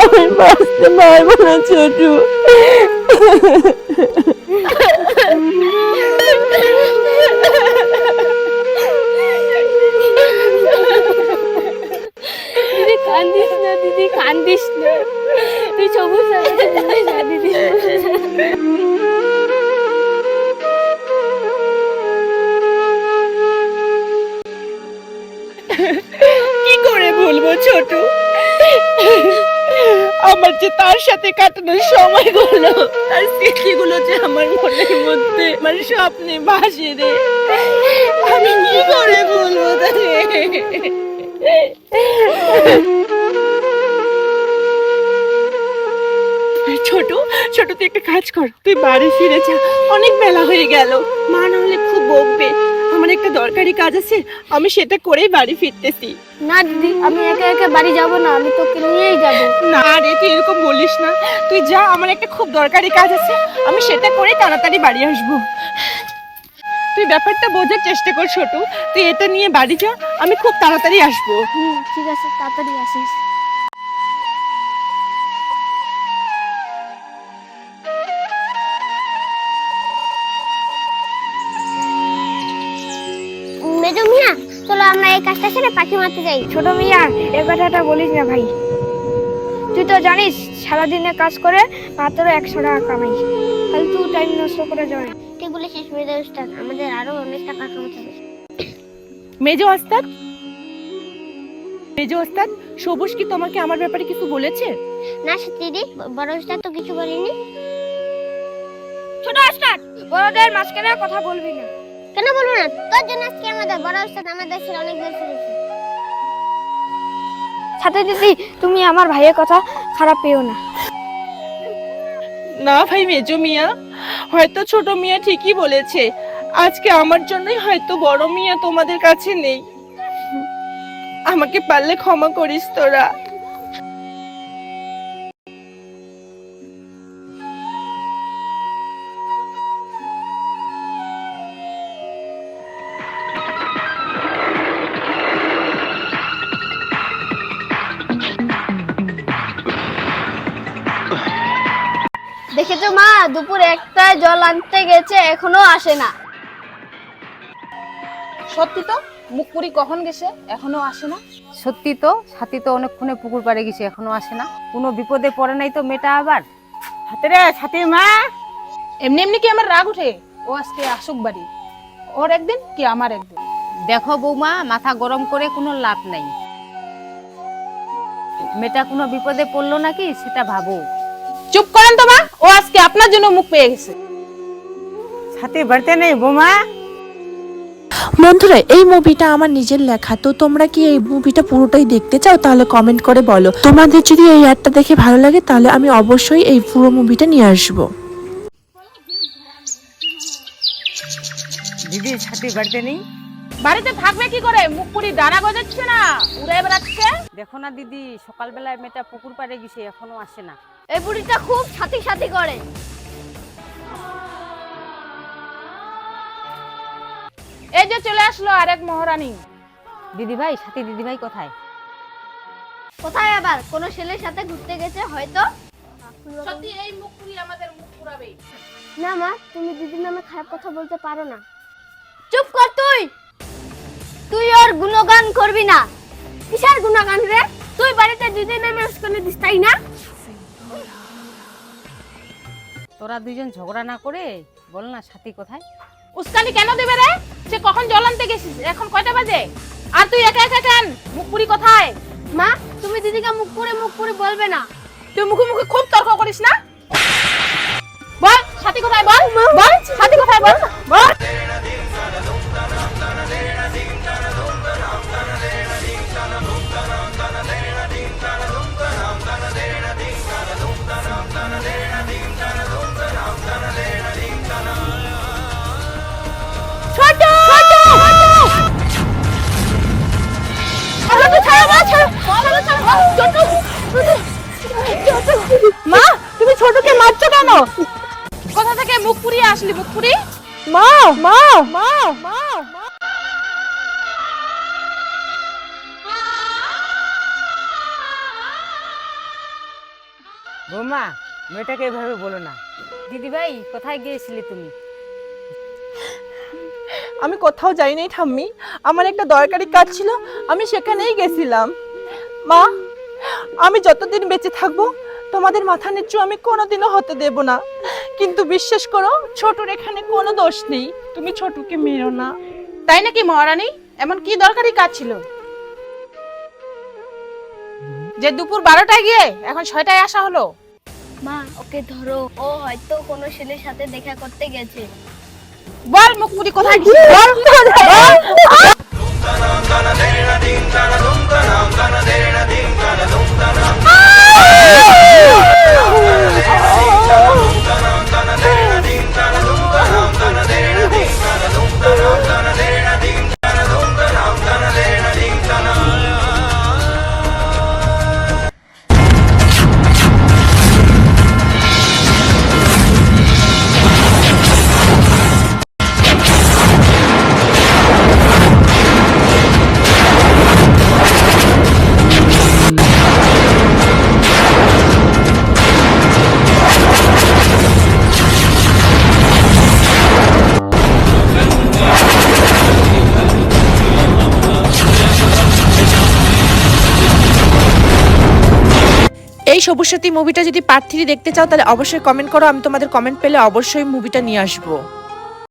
আমি বাঁচতে পারবো না ছোটু। দিদি কান্দিস না, দিদি কান্দিস না, তুই সবুজ দাদাকে ভুলে যা দিদি। কি করে ভুলবো ছোটু? আমার যে তার সাথে কাটানোর সময়গুলো, তার স্মৃতিগুলো যে আমার মনের মধ্যে, আমার স্বপ্নে ভাসে রে, আমি কি করে ভুলবো তারে? ছোট ছোট, তুই একটা কাজ কর, তুই বাড়ি ফিরে যা, অনেক বেলা হয়ে গেল। মা না হলে খুব বকবে। আমার একটা দরকারি কাজ আছে, আমি সেটা করেই বাড়ি ফিরতেছি। না দিদি, আমি একা একা বাড়ি যাব না, আমি তোকে নিয়েই যাব। না রে, তুই এরকম বলিস না, তুই যা, আমার একটা খুব দরকারি কাজ আছে, আমি সেটা করে তাড়াতাড়ি বাড়ি আসবো। তুই ব্যাপারটা বোঝার চেষ্টা কর ছোটু, তুই এটা নিয়ে বাড়ি যা, আমি খুব তাড়াতাড়ি আসবো। ঠিক আছে, তাড়াতাড়ি আসিস। মেজো মিয়া, চলো আমরা এই কাজটা সেরে পাখি মারতে যাই। ছোট মিয়া, এই কথাটা বলিস না ভাই। তুই তো জানিস সারাদিনে কাজ করে মাত্র 100 টাকা কামাই, ফালতু টাইম নষ্ট করে যাবে। ঠিক বলেছিস মেজো উস্তাদ, আমাদের আরো অনেক টাকা কামাতে হবে। মেজো ওস্তাদ, মেজো ওস্তাদ, সবুজ কি তোমাকে আমার ব্যাপারে কিছু বলেছে? না দিদি, বড় উস্তাদ তো কিছু বলেনি। ছোট উস্তাদ, বড়দের মাঝখানে কথা বলবি না। কেন বলবো না? তোর জন্য আজকে আমাদের বড় উস্তাদ আমাদের ছেলে অনেক দূর ফিরেছে। সাথে দিদি, তুমি আমার ভাইয়ের কথা খারাপ পেও না। না ভাই মেজো মিয়া, হয়তো ছোট মিয়া ঠিকই বলেছে, আজকে আমার জন্যই হয়তো বড় মিয়া তোমাদের কাছে নেই। আমাকে পারলে ক্ষমা করিস তোরা। দেখেছো মা, দুপুর 1টায় জল আনতে গেছে, এখনো আসে না। সত্যি তো, মুখপুরি কখন গেছে এখনো আসে না। সত্যি তো, সাথী তো অনেকক্ষণে পুকুর পাড়ে গেছে, এখনো আসে না। কোনো বিপদে পড়ে নাই তো মেয়েটা আবার? হাতে রে সাথী মা, এমনি এমনি কি আমার রাগ উঠে? ও আজকে আসুক বাড়ি, ওর একদিন কি আমার একদিন। দেখো বৌমা, মাথা গরম করে কোনো লাভ নাই। মেয়েটা কোনো বিপদে পড়লো নাকি সেটা ভাবো। চুপ করেন তো মা, ও আজকে আপনার জন্য মুখ পেয়ে গেছে। সাথী বাড়িতে নেই বৌমা? বন্ধুরা, এই মুভিটা আমার নিজের লেখা, তো তোমরা কি এই মুভিটা পুরোটাই দেখতে চাও? তাহলে কমেন্ট করে বলো। তোমাদের যদি এই অ্যাডটা দেখে ভালো লাগে, তাহলে আমি অবশ্যই এই পুরো মুভিটা নিয়ে আসবো। দিদি, সাথী বাড়িতে নেই? বাড়িতে থাকবে কি করে? মুখপুরি ডানা গজাচ্ছে না, উড়ে বেড়াচ্ছে। দেখো না দিদি, সকালবেলায় মেয়েটা পুকুর পাড়ে গেছে, এখনো আসে না। এই বুড়িটা খুব সাথী সাথী করে। এই যে চলে আসলো আরেক মহারানী। দিদি ভাই, সাথী দিদি ভাই কোথায়? কোথায় আবার? কোন ছেলের সাথে ঘুরতে গেছে হয়তো। সত্যি এই মুখপুরি আমাদের মুখ পুরাবে। না মা, তুমি দিদির নামে খারাপ কথা বলতে পারো না। চুপ কর তুই, তুই ওর গুণগান করবি না। কিসের গুণগান রে? তুই বাড়িতে দিদির নামে উস্কানি দিস, তাই না? তোরা দুইজন ঝগড়া না করে বল না সাথী কোথায়? উস্কানি কেন দেবে রে? সে কখন জল আনতে গেছিস? এখন কয়টা বাজে? আর তুই একা একা কেন? মুখপুরি কোথায়? মা, তুমি দিদিকে মুখ করে বলবে না। তুই মুখে মুখে খুব তর্ক করিস না। বল সাথী কোথায়, বল বল সাথী কোথায়, বল বল। মা, তুমি ছোটকে মারছো কেন? কোথা থেকে মুখ পুড়িয়ে আসলি? মুখ পুরি মা মা মা মা বৌমা মেয়েটাকে এভাবে বলো না। দিদি ভাই কোথায় গিয়েছিলে তুমি? আমি কোথাও যাই নাই ঠাম্মি, আমার একটা দরকারি কাজ ছিল, আমি সেখানেই গেছিলাম। মা, আমি যতদিন বেঁচে থাকবো তোমাদের মাথা নিচু আমি কোনোদিনও হতে দেব না, কিন্তু বিশ্বাস করো ছোটুর এখানে কোনো দোষ নেই, তুমি ছোটুকে মেরো না। তাই নাকি মহারানী? এমন কি দরকারি কাজ ছিল যে দুপুর 12টায় গিয়ে এখন 6টায় আসা হলো? মা ওকে ধরো, ও হয়তো কোনো ছেলের সাথে দেখা করতে গেছে। বল মুখপুরি কোথায় গিয়ে এই সবুজ সাথী মুভিটা যদি পার্ট 3 দেখতে চাও তাহলে অবশ্যই কমেন্ট করো, আমি তোমাদের কমেন্ট পেলে অবশ্যই মুভিটা নিয়ে আসবো।